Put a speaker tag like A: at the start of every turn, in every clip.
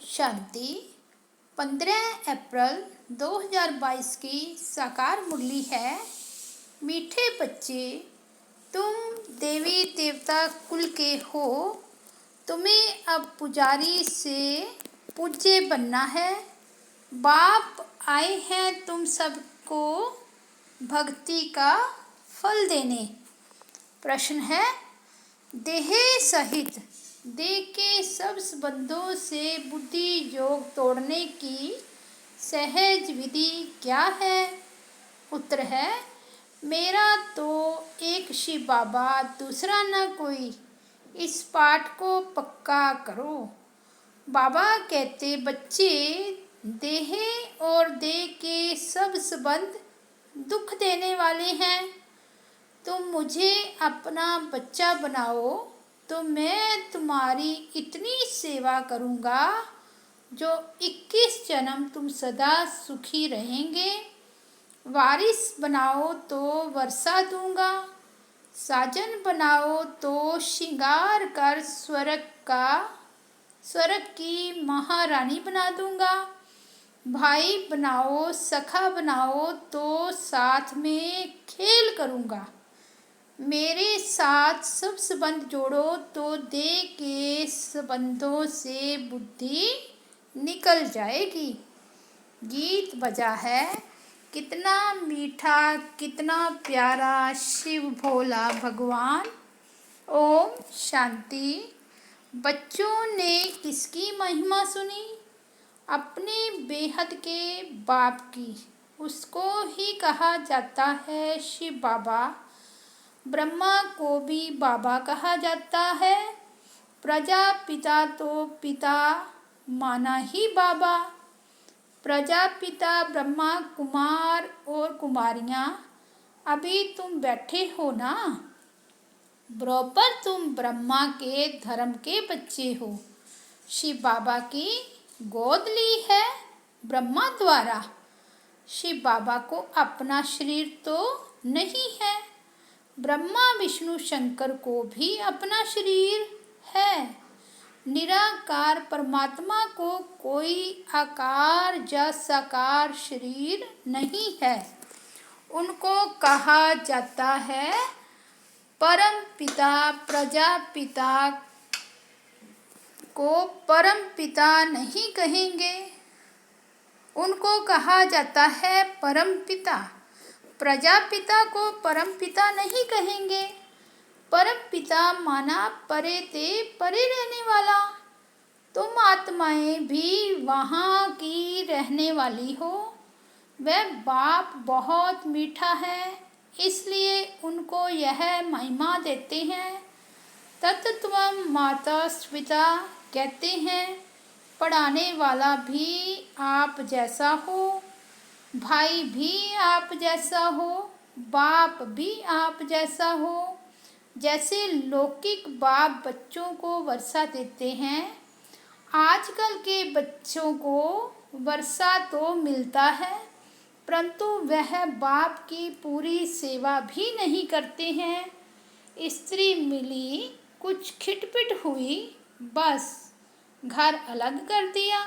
A: शांति 15 अप्रैल 2022 की साकार मुरली है। मीठे बच्चे, तुम देवी देवता कुल के हो। तुम्हें अब पुजारी से पूज्य बनना है। बाप आए हैं तुम सबको भक्ति का फल देने। प्रश्न है, देह सहित देह के सब संबंधों से बुद्धि योग तोड़ने की सहज विधि क्या है? उत्तर है, मेरा तो एक शिव बाबा, दूसरा न कोई। इस पाठ को पक्का करो। बाबा कहते, बच्चे, देह और देह के सब संबंध दुख देने वाले हैं। तुम मुझे अपना बच्चा बनाओ तो मैं तुम्हारी इतनी सेवा करूँगा जो 21 जन्म तुम सदा सुखी रहेंगे। वारिस बनाओ तो वर्षा दूंगा, साजन बनाओ तो श्रृंगार कर स्वर्ग की महारानी बना दूंगा। भाई बनाओ, सखा बनाओ तो साथ में खेल करूँगा। मेरे साथ सब संबंध जोड़ो तो देह के संबंधों से बुद्धि निकल जाएगी। गीत बजा है, कितना मीठा कितना प्यारा शिव भोला भगवान। ओम शांति। बच्चों ने किसकी महिमा सुनी? अपने बेहद के बाप की। उसको ही कहा जाता है शिव बाबा। ब्रह्मा को भी बाबा कहा जाता है। प्रजापिता तो पिता माना ही बाबा। प्रजापिता ब्रह्मा, कुमार और कुमारियाँ, अभी तुम बैठे हो ना, बराबर तुम ब्रह्मा के धर्म के बच्चे हो। शिव बाबा की गोद ली है ब्रह्मा द्वारा। शिव बाबा को अपना शरीर तो नहीं है। ब्रह्मा विष्णु शंकर को भी अपना शरीर है। निराकार परमात्मा को कोई आकार या साकार शरीर नहीं है। उनको कहा जाता है परम पिता। प्रजापिता को परम पिता नहीं कहेंगे, उनको कहा जाता है परम पिता। प्रजापिता को परम पिता नहीं कहेंगे। परम पिता माना परे ते परे रहने वाला। तुम आत्माएं भी वहाँ की रहने वाली हो। वह बाप बहुत मीठा है, इसलिए उनको यह महिमा देते हैं। तत्त्वम माता पिता कहते हैं। पढ़ाने वाला भी आप जैसा हो, भाई भी आप जैसा हो, बाप भी आप जैसा हो। जैसे लौकिक बाप बच्चों को वर्षा देते हैं, आजकल के बच्चों को वर्षा तो मिलता है, परंतु वह बाप की पूरी सेवा भी नहीं करते हैं। स्त्री मिली, कुछ खिटपिट हुई, बस घर अलग कर दिया।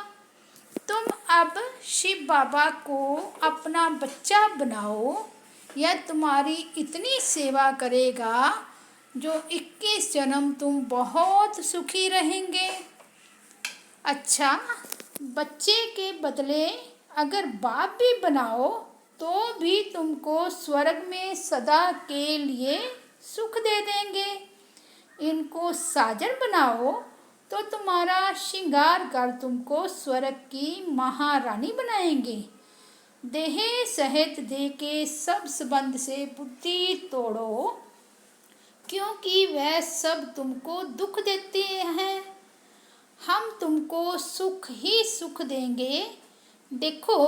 A: तुम अब शिव बाबा को अपना बच्चा बनाओ, यह तुम्हारी इतनी सेवा करेगा जो 21 जन्म तुम बहुत सुखी रहेंगे। अच्छा, बच्चे के बदले अगर बाप भी बनाओ तो भी तुमको स्वर्ग में सदा के लिए सुख दे देंगे। इनको साजन बनाओ तो तुम्हारा श्रृंगार कर तुमको स्वर्ग की महारानी बनाएंगे। देह सहित देह के सब संबंध से बुद्धि तोड़ो, क्योंकि वह सब तुमको दुख देते हैं। हम तुमको सुख ही सुख देंगे। देखो,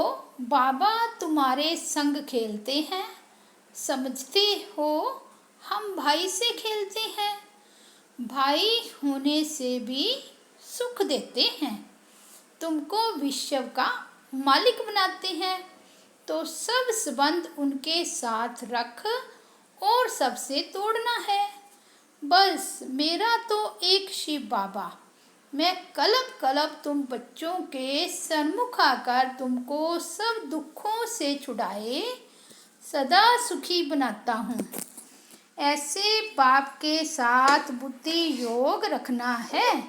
A: बाबा तुम्हारे संग खेलते हैं, समझते हो हम भाई से खेलते हैं। भाई होने से भी सुख देते हैं। तुमको विश्व का मालिक बनाते हैं, तो सब संबंध उनके साथ रख और सबसे तोड़ना है। बस मेरा तो एक शिव बाबा, मैं कलब कलब तुम बच्चों के सन्मुख आकर तुमको सब दुखों से छुड़ाए सदा सुखी बनाता हूँ। ऐसे बाप के साथ बुद्धि योग रखना है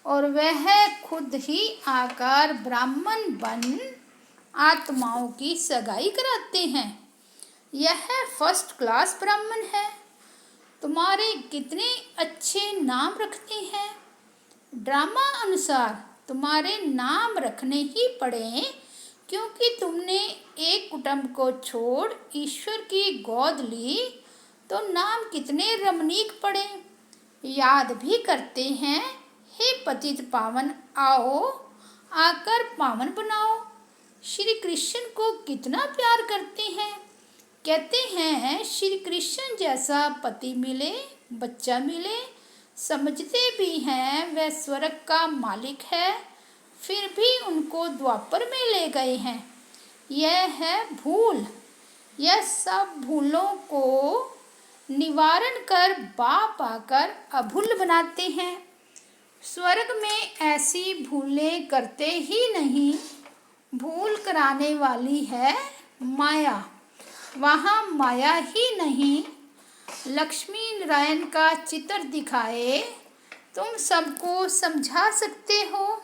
A: और वह खुद ही आकर ब्राह्मण बन आत्माओं की सगाई कराते हैं। यह फर्स्ट क्लास ब्राह्मण है। तुम्हारे कितने अच्छे नाम रखते हैं। ड्रामा अनुसार तुम्हारे नाम रखने ही पड़े, क्योंकि तुमने एक कुटुंब को छोड़ ईश्वर की गोद ली, तो नाम कितने रमणीक पड़े। याद भी करते हैं, हे पतित पावन आओ, आकर पावन बनाओ। श्री कृष्ण को कितना प्यार करते हैं। कहते हैं श्री कृष्ण जैसा पति मिले, बच्चा मिले, समझते भी हैं वह स्वर्ग का मालिक है, फिर भी उनको द्वापर में ले गए हैं। यह है भूल। यह सब भूलों को निवारण कर बाप आकर अभूल बनाते हैं। स्वर्ग में ऐसी भूलें करते ही नहीं। भूल कराने वाली है माया। वहाँ माया ही नहीं, लक्ष्मी नारायण का चित्र दिखाए तुम सबको समझा सकते हो।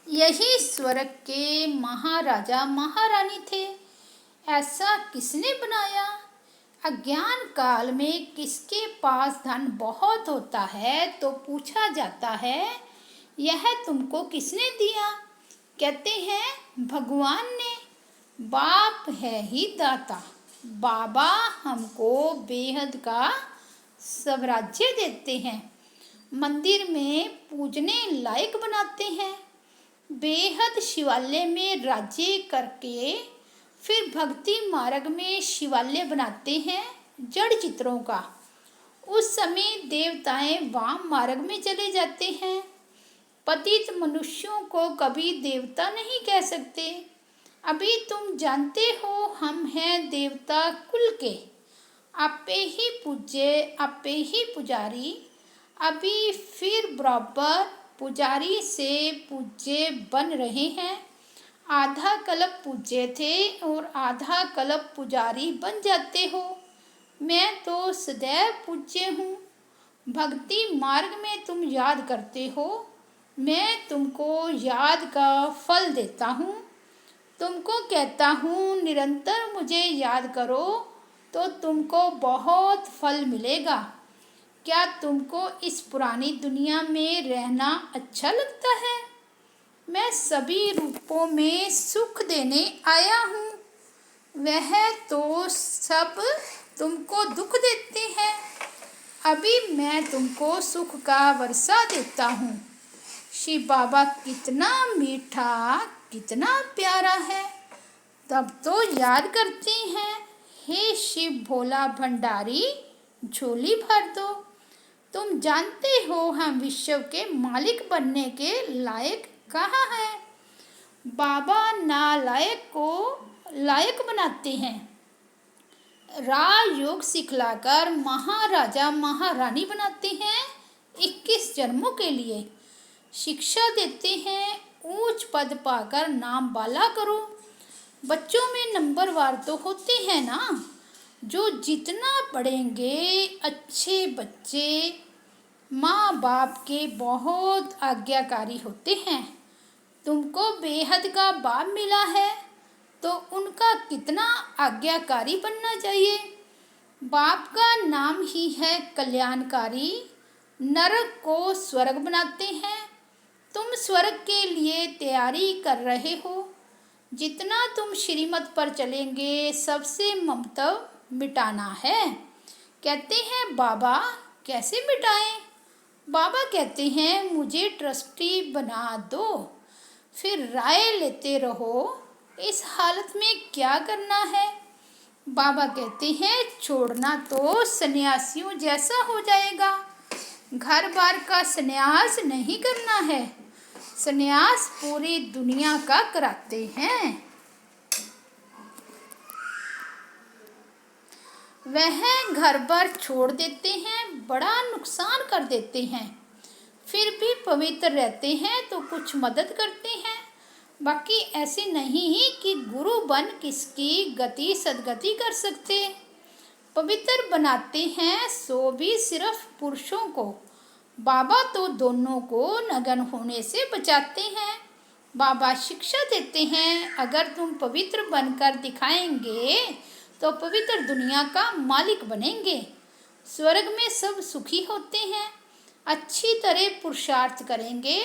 A: यही स्वर्ग के महाराजा महारानी थे। ऐसा किसने बनाया। अज्ञान काल में किसके पास धन बहुत होता है तो पूछा जाता है, यह तुमको किसने दिया। कहते हैं भगवान ने। बाप है ही दाता। बाबा हमको बेहद का स्वराज्य देते हैं, मंदिर में पूजने लायक बनाते हैं। बेहद शिवालय में राज्य करके फिर भक्ति मार्ग में शिवालय बनाते हैं जड़ चित्रों का। उस समय देवताएं वाम मार्ग में चले जाते हैं। पतित मनुष्यों को कभी देवता नहीं कह सकते। अभी तुम जानते हो हम हैं देवता कुल के, आपे ही पूज्य आपे ही पुजारी। अभी फिर बराबर पुजारी से पूज्य बन रहे हैं। आधा कल्प पूज्य थे और आधा कल्प पुजारी बन जाते हो। मैं तो सदैव पूज्य हूँ। भक्ति मार्ग में तुम याद करते हो, मैं तुमको याद का फल देता हूँ। तुमको कहता हूँ निरंतर मुझे याद करो तो तुमको बहुत फल मिलेगा। क्या तुमको इस पुरानी दुनिया में रहना अच्छा लगता है। मैं सभी रूपों में सुख देने आया हूँ। वह तो सब तुमको दुख देते हैं। अभी मैं तुमको सुख का वर्षा देता हूँ। शिव बाबा कितना मीठा कितना प्यारा है। तब तो याद करते हैं, हे शिव भोला भंडारी झोली भर दो। तुम जानते हो हम विश्व के मालिक बनने के लायक कहाँ हैं। बाबा नालायक को लायक बनाते हैं। राजयोग सिखलाकर महाराजा महारानी बनाते हैं 21 जन्मों के लिए। शिक्षा देते हैं ऊंच पद पाकर नाम वाला करो। बच्चों में नंबर वार तो होते हैं ना, जो जितना पढ़ेंगे अच्छे बच्चे माँ बाप के बहुत आज्ञाकारी होते हैं। तुमको बेहद का बाप मिला है तो उनका कितना आज्ञाकारी बनना चाहिए। बाप का नाम ही है कल्याणकारी। नरक को स्वर्ग बनाते हैं। तुम स्वर्ग के लिए तैयारी कर रहे हो। जितना तुम श्रीमत पर चलेंगे सबसे ममत्व मिटाना है। कहते हैं बाबा कैसे मिटाएं। बाबा कहते हैं मुझे ट्रस्टी बना दो। फिर राय लेते रहो इस हालत में क्या करना है। बाबा कहते हैं छोड़ना तो सन्यासियों जैसा हो जाएगा। घर बार का सन्यास नहीं करना है। सन्यास पूरी दुनिया का कराते हैं। वह घर बार छोड़ देते हैं, बड़ा नुकसान कर देते हैं। फिर भी पवित्र रहते हैं तो कुछ मदद करते हैं। बाकी ऐसे नहीं कि गुरु बन किसकी गति सदगति कर सकते। पवित्र बनाते हैं सो भी सिर्फ पुरुषों को, बाबा तो दोनों को नग्न होने से बचाते हैं। बाबा शिक्षा देते हैं, अगर तुम पवित्र बनकर दिखाएंगे तो पवित्र दुनिया का मालिक बनेंगे। स्वर्ग में सब सुखी होते हैं। अच्छी तरह पुरुषार्थ करेंगे,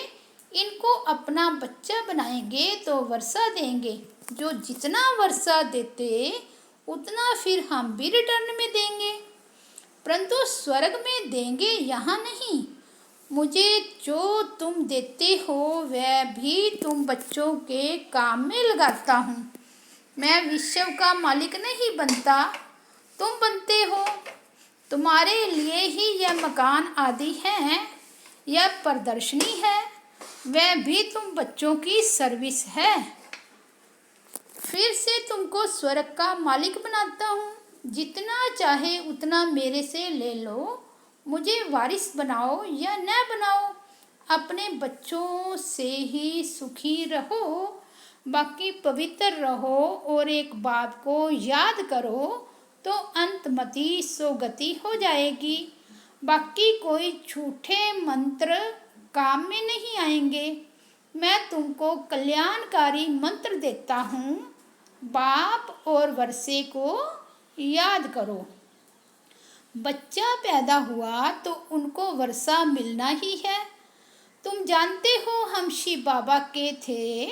A: इनको अपना बच्चा बनाएंगे तो वर्षा देंगे। जो जितना वर्षा देते उतना फिर हम भी रिटर्न में देंगे, परंतु स्वर्ग में देंगे, यहाँ नहीं। मुझे जो तुम देते हो वह भी तुम बच्चों के काम में लगाता हूँ। मैं विश्व का मालिक नहीं बनता, तुम बनते हो। तुम्हारे लिए ही यह मकान आदि है, यह प्रदर्शनी है, वह भी तुम बच्चों की सर्विस है। फिर से तुमको स्वर्ग का मालिक बनाता हूँ। जितना चाहे उतना मेरे से ले लो, मुझे वारिस बनाओ या न बनाओ, अपने बच्चों से ही सुखी रहो। बाकी पवित्र रहो और एक बात को याद करो तो अंतमति सोगति हो जाएगी। बाकी कोई झूठे मंत्र काम में नहीं आएंगे। मैं तुमको कल्याणकारी मंत्र देता हूँ, बाप और वर्षे को याद करो। बच्चा पैदा हुआ तो उनको वर्षा मिलना ही है। तुम जानते हो हम शिव बाबा के थे,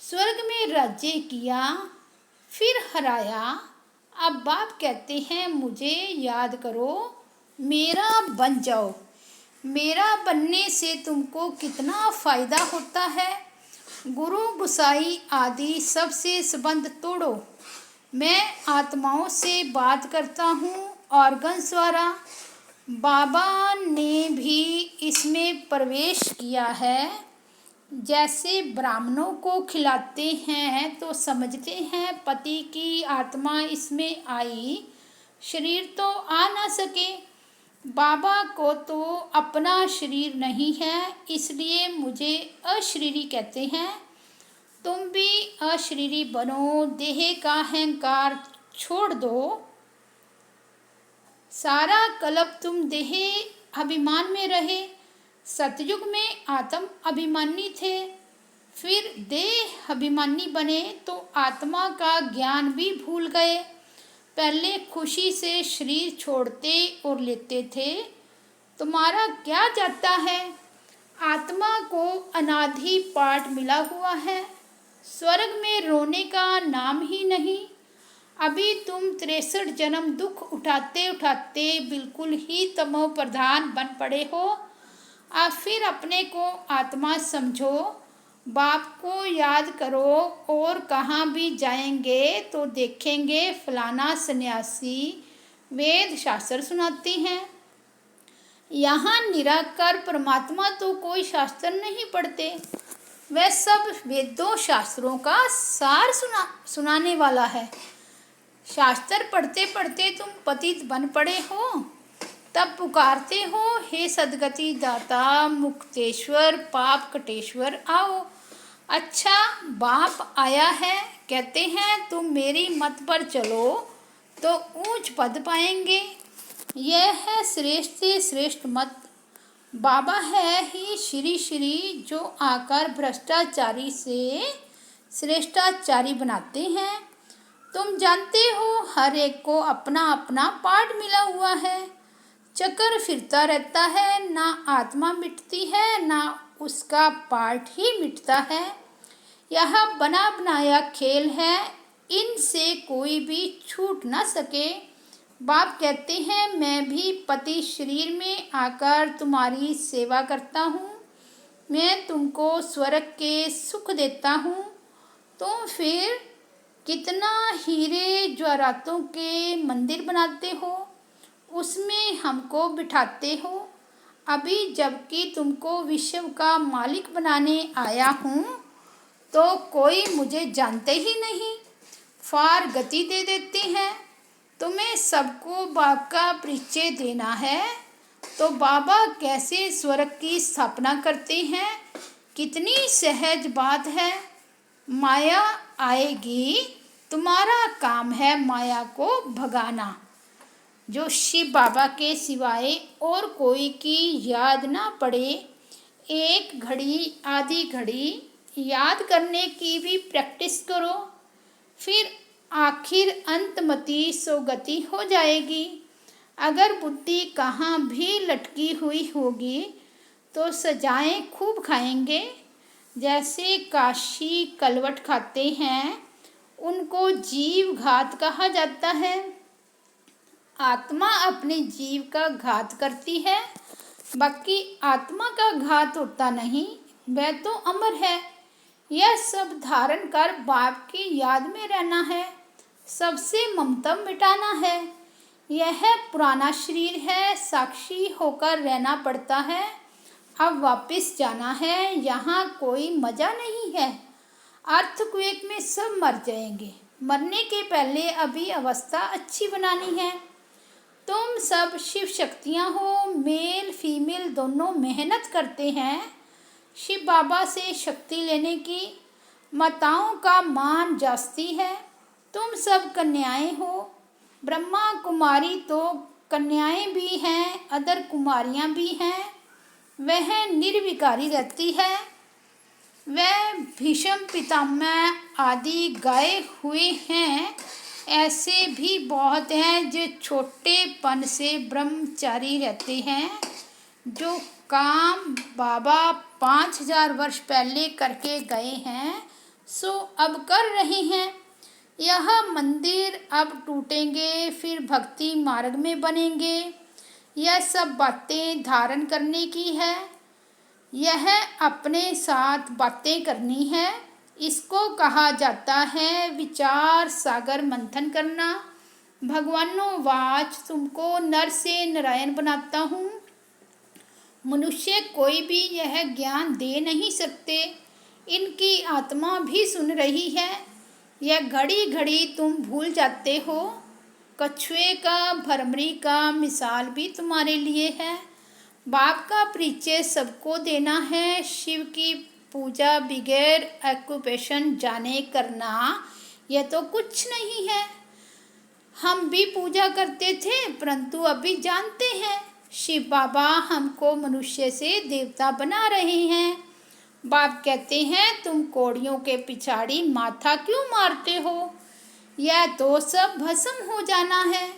A: स्वर्ग में राज्य किया फिर हराया। अब बाप कहते हैं मुझे याद करो, मेरा बन जाओ। मेरा बनने से तुमको कितना फ़ायदा होता है। गुरु गुसाई आदि सबसे संबंध तोड़ो। मैं आत्माओं से बात करता हूँ ऑर्गन्स द्वारा। बाबा ने भी इसमें प्रवेश किया है। जैसे ब्राह्मणों को खिलाते हैं तो समझते हैं पति की आत्मा इसमें आई, शरीर तो आ ना सके। बाबा को तो अपना शरीर नहीं है, इसलिए मुझे अशरीरी कहते हैं। तुम भी अशरीरी बनो, देह का अहंकार छोड़ दो। सारा कल्प तुम देह अभिमान में रहे। सतयुग में आत्म अभिमानी थे, फिर देह अभिमानी बने तो आत्मा का ज्ञान भी भूल गए। पहले खुशी से शरीर छोड़ते और लेते थे। तुम्हारा क्या जाता है, आत्मा को अनादि पाठ मिला हुआ है। स्वर्ग में रोने का नाम ही नहीं। अभी तुम 63 जन्म दुख उठाते उठाते बिल्कुल ही तमो प्रधान बन पड़े हो। अब फिर अपने को आत्मा समझो, बाप को याद करो और कहाँ भी जाएंगे तो देखेंगे फलाना सन्यासी वेद शास्त्र सुनाते हैं। यहाँ निराकार परमात्मा तो कोई शास्त्र नहीं पढ़ते, वह सब वेदों शास्त्रों का सार सुनाने वाला है। शास्त्र पढ़ते पढ़ते तुम पतित बन पड़े हो, तब पुकारते हो हे सदगति दाता मुक्तेश्वर पाप कटेश्वर आओ। अच्छा बाप आया है, कहते हैं तुम मेरी मत पर चलो तो ऊंच पद पाएंगे। यह है श्रेष्ठ से श्रेष्ठ मत। बाबा है ही श्री श्री जो आकर भ्रष्टाचारी से श्रेष्ठाचारी बनाते हैं। तुम जानते हो हर एक को अपना अपना पाठ मिला हुआ है। चक्कर फिरता रहता है, ना आत्मा मिटती है ना उसका पाठ ही मिटता है। यह बना बनाया खेल है, इनसे कोई भी छूट ना सके। बाप कहते हैं मैं भी पति शरीर में आकर तुम्हारी सेवा करता हूँ। मैं तुमको स्वर्ग के सुख देता हूँ। तुम फिर कितना हीरे जवाहरातों के मंदिर बनाते हो, उसमें हमको बिठाते हो। अभी जबकि तुमको विश्व का मालिक बनाने आया हूँ तो कोई मुझे जानते ही नहीं, फार गति दे देते हैं। तुम्हें सबको बाप का परिचय देना है। तो बाबा कैसे स्वर्ग की स्थापना करते हैं? कितनी सहज बात है। माया आएगी, तुम्हारा काम है माया को भगाना। जो शिव बाबा के सिवाय और कोई की याद ना पड़े, एक घड़ी आधी घड़ी याद करने की भी प्रैक्टिस करो, फिर आखिर अंतमति सोगति हो जाएगी। अगर बुद्धि कहाँ भी लटकी हुई होगी तो सजाएं खूब खाएंगे। जैसे काशी कलवट खाते हैं, उनको जीव घात कहा जाता है। आत्मा अपने जीव का घात करती है, बाकी आत्मा का घात होता नहीं, वह तो अमर है। यह सब धारण कर बाप की याद में रहना है, सबसे ममता मिटाना है। यह पुराना शरीर है, साक्षी होकर रहना पड़ता है। अब वापस जाना है, यहाँ कोई मजा नहीं है। अर्थक्वेक में सब मर जाएंगे। मरने के पहले अभी अवस्था अच्छी बनानी है। तुम सब शिव शक्तियाँ हो, मेल फीमेल दोनों मेहनत करते हैं शिव बाबा से शक्ति लेने की। माताओं का मान जास्ती है। तुम सब कन्याएं हो। ब्रह्मा कुमारी तो कन्याएं भी हैं, अदर कुमारियां भी हैं। वह निर्विकारी रहती है। वह भीष्म पितामह आदि गाए हुए हैं। ऐसे भी बहुत हैं जो छोटेपन से ब्रह्मचारी रहते हैं, जो काम बाबा 5000 वर्ष पहले करके गए हैं सो अब कर रहे हैं। यह मंदिर अब टूटेंगे, फिर भक्ति मार्ग में बनेंगे। यह सब बातें धारण करने की है। यह अपने साथ बातें करनी है। इसको कहा जाता है विचार सागर मंथन करना। भगवानो वाच, तुमको नर से नारायण बनाता हूँ। मनुष्य कोई भी यह ज्ञान दे नहीं सकते। इनकी आत्मा भी सुन रही है। यह घड़ी घड़ी तुम भूल जाते हो। कछुए का भरमरी का मिसाल भी तुम्हारे लिए है। बाप का परिचय सबको देना है। शिव की पूजा बगैर ऑक्यूपेशन जाने करना, यह तो कुछ नहीं है। हम भी पूजा करते थे, परंतु अभी जानते हैं शिव बाबा हमको मनुष्य से देवता बना रहे हैं। बाप कहते हैं तुम कोड़ियों के पिछाड़ी माथा क्यों मारते हो? यह तो सब भस्म हो जाना है।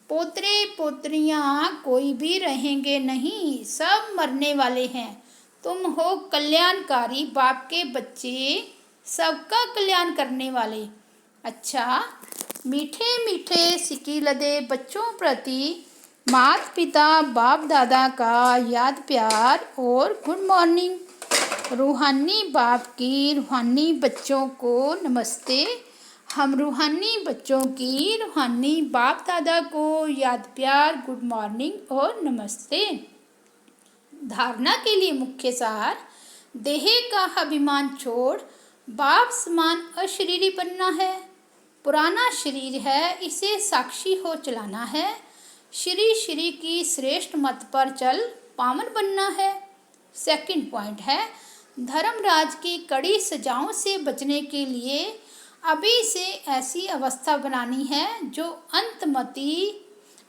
A: पोतरे पोतरियाँ कोई भी रहेंगे नहीं, सब मरने वाले हैं। तुम हो कल्याणकारी बाप के बच्चे, सबका कल्याण करने वाले। अच्छा, मीठे मीठे सिक्की लदे बच्चों प्रति माता पिता बाप दादा का याद प्यार और गुड मॉर्निंग। रूहानी बाप की रूहानी बच्चों को नमस्ते। हम रूहानी बच्चों की रूहानी बाप दादा को याद प्यार, गुड मॉर्निंग और नमस्ते। धारणा के लिए मुख्य सार: देह का अभिमान छोड़ बाप समान अशरीरी बनना है। पुराना शरीर है, इसे साक्षी हो चलाना है। श्री श्री की श्रेष्ठ मत पर चल पावन बनना है। सेकंड पॉइंट है, धर्मराज की कड़ी सजाओं से बचने के लिए अभी से ऐसी अवस्था बनानी है जो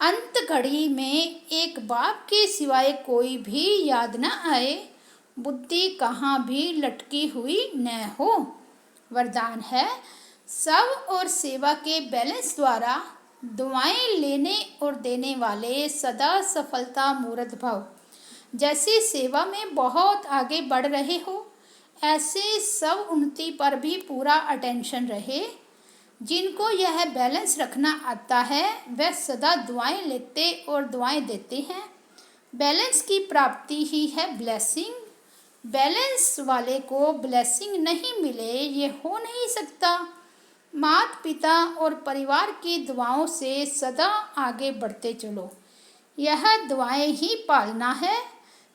A: अंत घड़ी में एक बाप के सिवाय कोई भी याद न आए, बुद्धि कहाँ भी लटकी हुई न हो। वरदान है, सब और सेवा के बैलेंस द्वारा दुआएं लेने और देने वाले सदा सफलता मूर्त भव। जैसे सेवा में बहुत आगे बढ़ रहे हो, ऐसे सब उन्नति पर भी पूरा अटेंशन रहे। जिनको यह बैलेंस रखना आता है वह सदा दुआएं लेते और दुआएं देते हैं। बैलेंस की प्राप्ति ही है ब्लेसिंग। बैलेंस वाले को ब्लेसिंग नहीं मिले ये हो नहीं सकता। माता पिता और परिवार की दुआओं से सदा आगे बढ़ते चलो। यह दुआएं ही पालना है।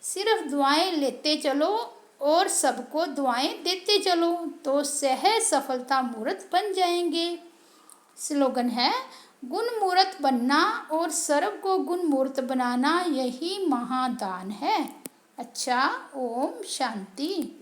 A: सिर्फ दुआएं लेते चलो और सबको दुआएं देते चलो तो सहज सफलता मूर्त बन जाएंगे। स्लोगन है, गुणमूर्त बनना और सर्व को गुणमूर्त बनाना यही महादान है। अच्छा, ओम शांति।